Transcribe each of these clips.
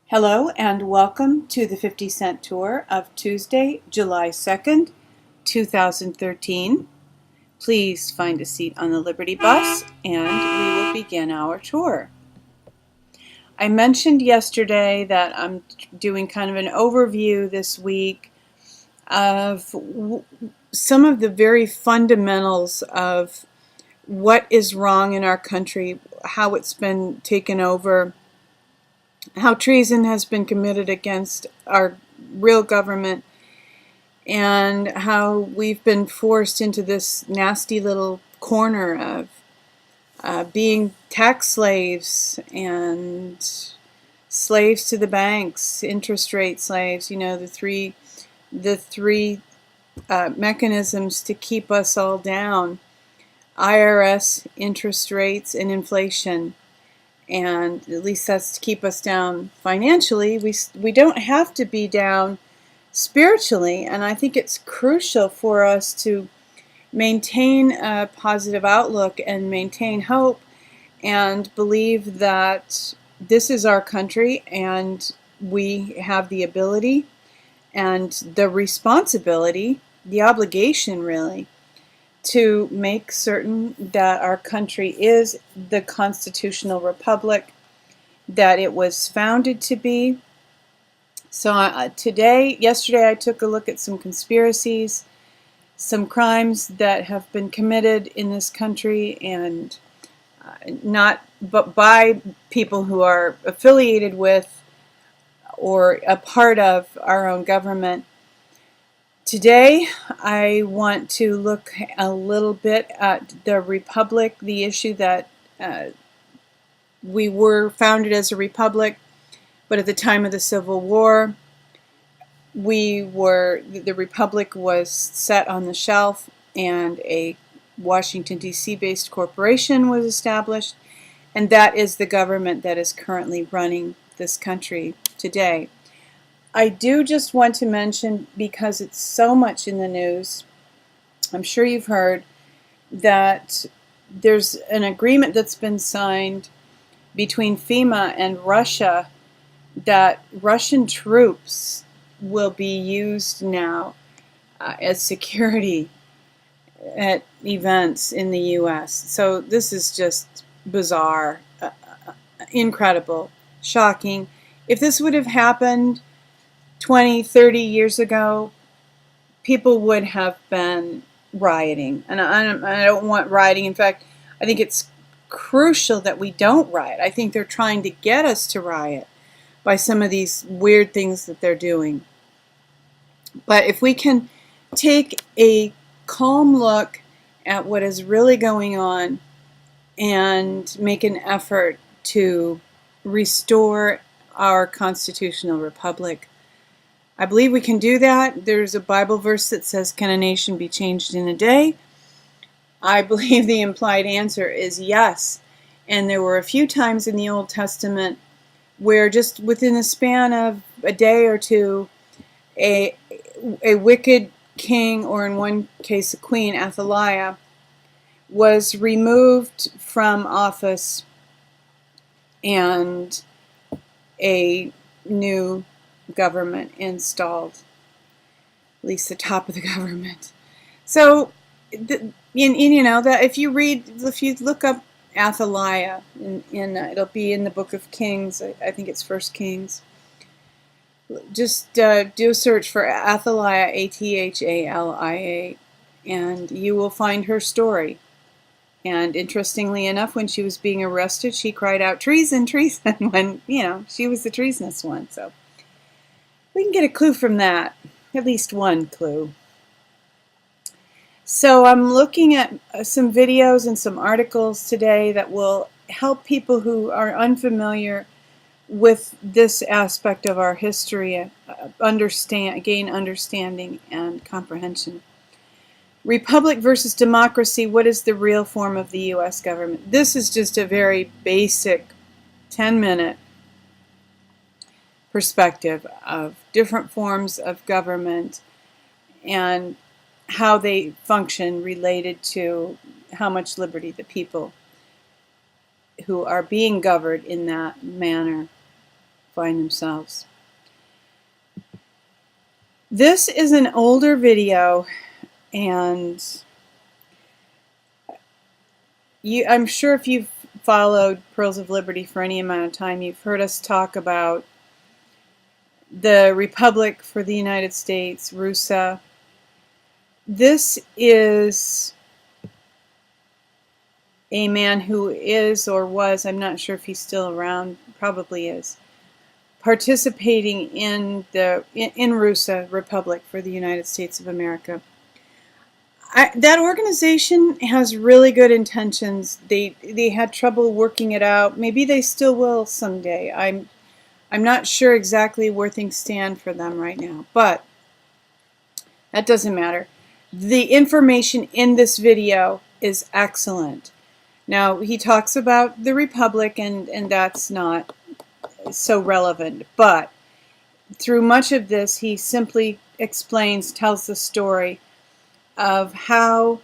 Hello and welcome to the 50-cent tour of Tuesday, July 2nd, 2013. Please find a seat on the Liberty bus and we will begin our tour. I mentioned yesterday that I'm doing kind of an overview this week of some of the very fundamentals of what is wrong in our country, how it's been taken over, how treason has been committed against our real government, and how we've been forced into this nasty little corner of being tax slaves and slaves to the banks, interest rate slaves. You know, the three mechanisms to keep us all down: IRS, interest rates, and inflation. And at least that's to keep us down financially. We don't have to be down spiritually, and I think it's crucial for us to maintain a positive outlook and maintain hope and believe that this is our country and we have the ability and the responsibility, the obligation really, to make certain that our country is the constitutional republic that it was founded to be. So yesterday I took a look at some conspiracies, some crimes that have been committed in this country, and but by people who are affiliated with or a part of our own government. Today, I want to look a little bit at the republic, the issue that we were founded as a republic, but at the time of the Civil War, the republic was set on the shelf, and a Washington, D.C. based corporation was established, and that is the government that is currently running this country today. I do just want to mention, because it's so much in the news, I'm sure you've heard, that there's an agreement that's been signed between FEMA and Russia that Russian troops will be used now as security at events in the U.S. So this is just bizarre, incredible, shocking. If this would have happened 20, 30 years ago, people would have been rioting. And I don't want rioting. In fact, I think it's crucial that we don't riot. I think they're trying to get us to riot by some of these weird things that they're doing. But if we can take a calm look at what is really going on and make an effort to restore our constitutional republic, I believe we can do that. There's a Bible verse that says, "Can a nation be changed in a day?" I believe the implied answer is yes. And there were a few times in the Old Testament where just within the span of a day or two, a wicked king, or in one case a queen, Athaliah, was removed from office and a new government installed, at least the top of the government. So, you know that if you look up Athaliah, it'll be in the Book of Kings. I think it's First Kings. Just do a search for Athaliah, Athalia, and you will find her story. And interestingly enough, when she was being arrested, she cried out, "Treason, treason," when, she was the treasonous one. So we can get a clue from that, at least one clue. So I'm looking at some videos and some articles today that will help people who are unfamiliar with this aspect of our history gain understanding and comprehension. Republic versus democracy. What is the real form of the U.S. government? This is just a very basic 10-minute perspective of different forms of government and how they function related to how much liberty the people who are being governed in that manner find themselves. This is an older video, and I'm sure if you've followed Pearls of Liberty for any amount of time, you've heard us talk about the Republic for the United States, RUSA. This is a man who is or was, I'm not sure if he's still around, probably is, participating in RUSA, Republic for the United States of America. That organization has really good intentions. They had trouble working it out. Maybe they still will someday. I'm not sure exactly where things stand for them right now, but that doesn't matter. The information in this video is excellent. Now, he talks about the Republic, and that's not so relevant, but through much of this, he simply tells the story of how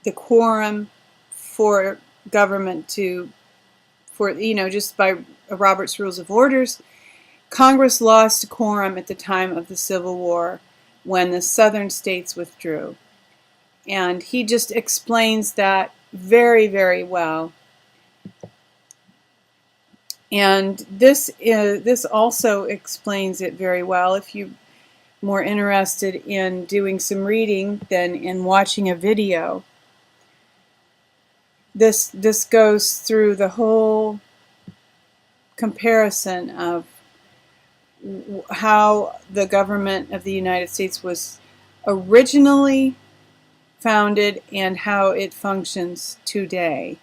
the quorum for government just by Robert's Rules of Orders, Congress lost quorum at the time of the Civil War when the southern states withdrew. And he just explains that very, very well. And this also explains it very well if you're more interested in doing some reading than in watching a video. This goes through the whole comparison of how the government of the United States was originally founded and how it functions today.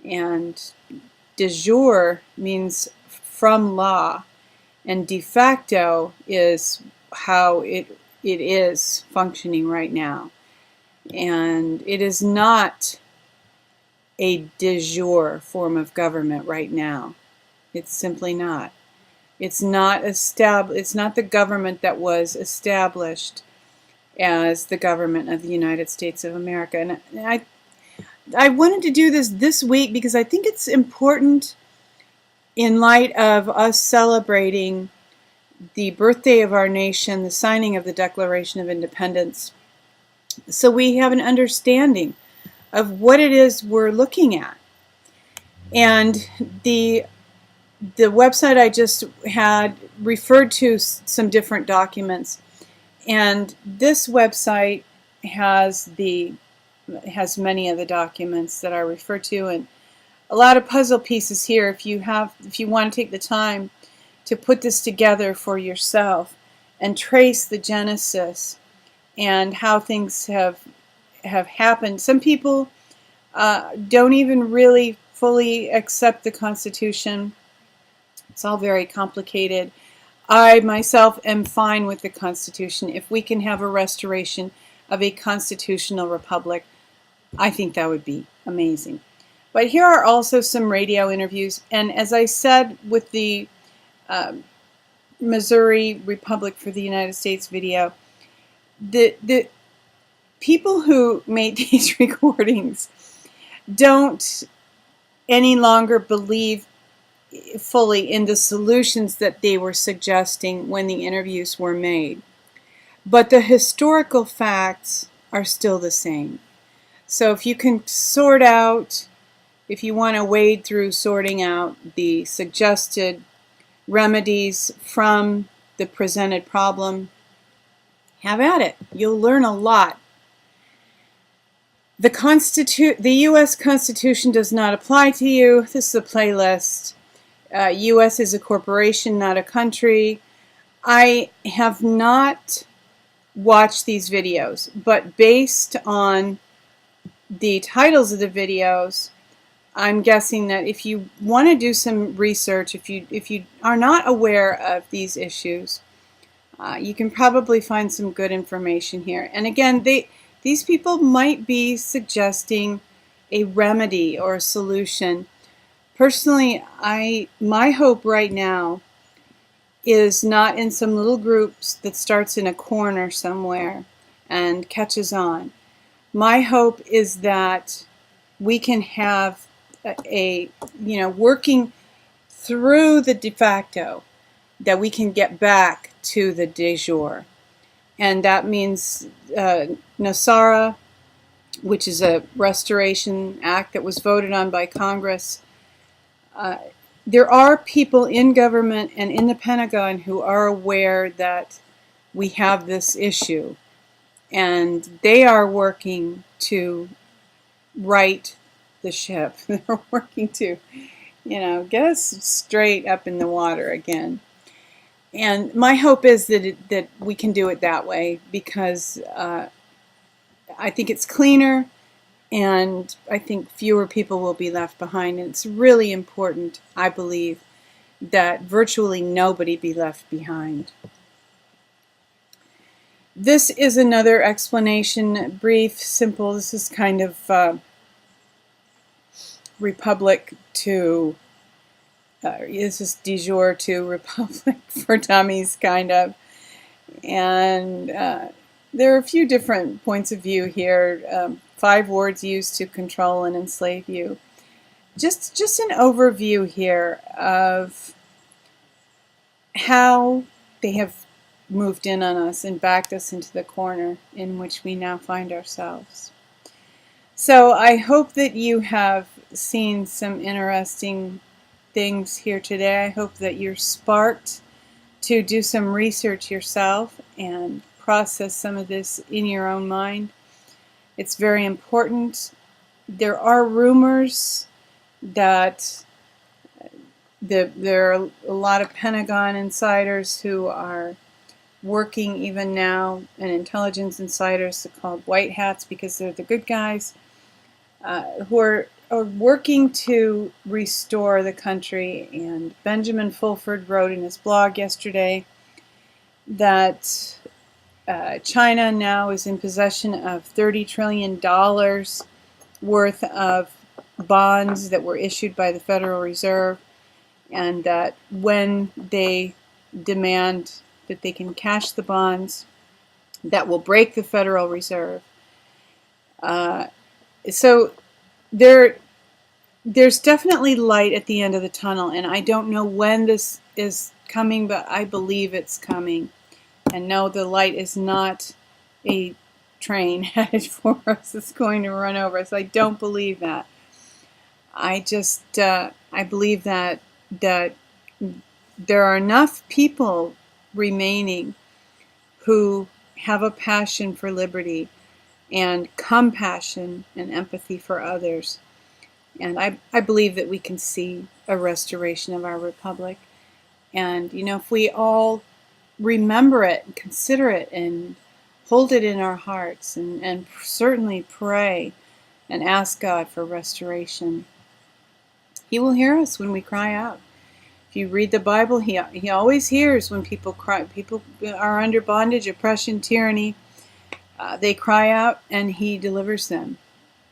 And de jure means from law, and de facto is how it is functioning right now. And it is not a de jure form of government right now. It's simply not. It's not the government that was established as the government of the United States of America. And I wanted to do this week because I think it's important in light of us celebrating the birthday of our nation, the signing of the Declaration of Independence, so we have an understanding of what it is we're looking at. And the website I just had referred to some different documents, and this website has many of the documents that I refer to, and a lot of puzzle pieces here if you want to take the time to put this together for yourself and trace the genesis and how things have happened. Some people don't even really fully accept the Constitution. It's all very complicated. I myself am fine with the Constitution. If we can have a restoration of a constitutional republic, I think that would be amazing. But here are also some radio interviews, and as I said with the Missouri Republic for the United States video, the people who made these recordings don't any longer believe fully in the solutions that they were suggesting when the interviews were made. But the historical facts are still the same. So if you can sort out, if you want to wade through sorting out the suggested remedies from the presented problem, have at it. You'll learn a lot. The U.S. Constitution does not apply to you. This is a playlist. U.S. is a corporation, not a country. I have not watched these videos, but based on the titles of the videos, I'm guessing that if you want to do some research, if you are not aware of these issues, you can probably find some good information here. And again, these people might be suggesting a remedy or a solution. Personally, my hope right now is not in some little groups that starts in a corner somewhere and catches on. My hope is that we can have working through the de facto, that we can get back to the de jure. And that means Nasara, which is a restoration act that was voted on by Congress. There are people in government and in the Pentagon who are aware that we have this issue, and they are working to right the ship. They're working to, get us straight up in the water again. And my hope is that we can do it that way, because I think it's cleaner, and I think fewer people will be left behind. And it's really important, I believe, that virtually nobody be left behind. This is another explanation, brief, simple. This is kind of Republic to, this is de jure to Republic for Dummies, kind of. And there are a few different points of view here. 5 words used to control and enslave you. Just an overview here of how they have moved in on us and backed us into the corner in which we now find ourselves. So I hope that you have seen some interesting things here today. I hope that you're sparked to do some research yourself and process some of this in your own mind. It's very important. There are rumors that there are a lot of Pentagon insiders who are working even now, and intelligence insiders called white hats because they're the good guys, who are working to restore the country. And Benjamin Fulford wrote in his blog yesterday that China now is in possession of $30 trillion worth of bonds that were issued by the Federal Reserve, and that when they demand that they can cash the bonds, that will break the Federal Reserve. So there's definitely light at the end of the tunnel, and I don't know when this is coming, but I believe it's coming. And no, the light is not a train headed for us that's going to run over us. I don't believe that. I believe that there are enough people remaining who have a passion for liberty and compassion and empathy for others. And I believe that we can see a restoration of our republic. And, if we all remember it and consider it and hold it in our hearts, and certainly pray and ask God for restoration, He will hear us when we cry out. If you read the Bible, He always hears when people cry. People are under bondage, oppression, tyranny. They cry out and He delivers them.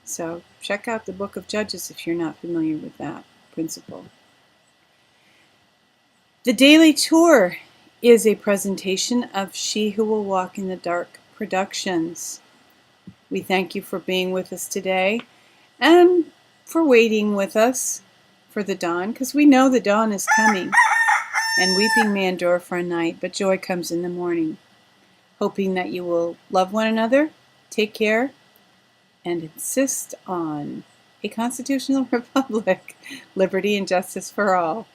So check out the book of Judges if you're not familiar with that principle. The Daily Tour is a presentation of She Who Will Walk in the Dark Productions. We thank you for being with us today and for waiting with us for the dawn, because we know the dawn is coming, and weeping may endure for a night, but joy comes in the morning. Hoping that you will love one another, take care, and insist on a constitutional republic, liberty and justice for all.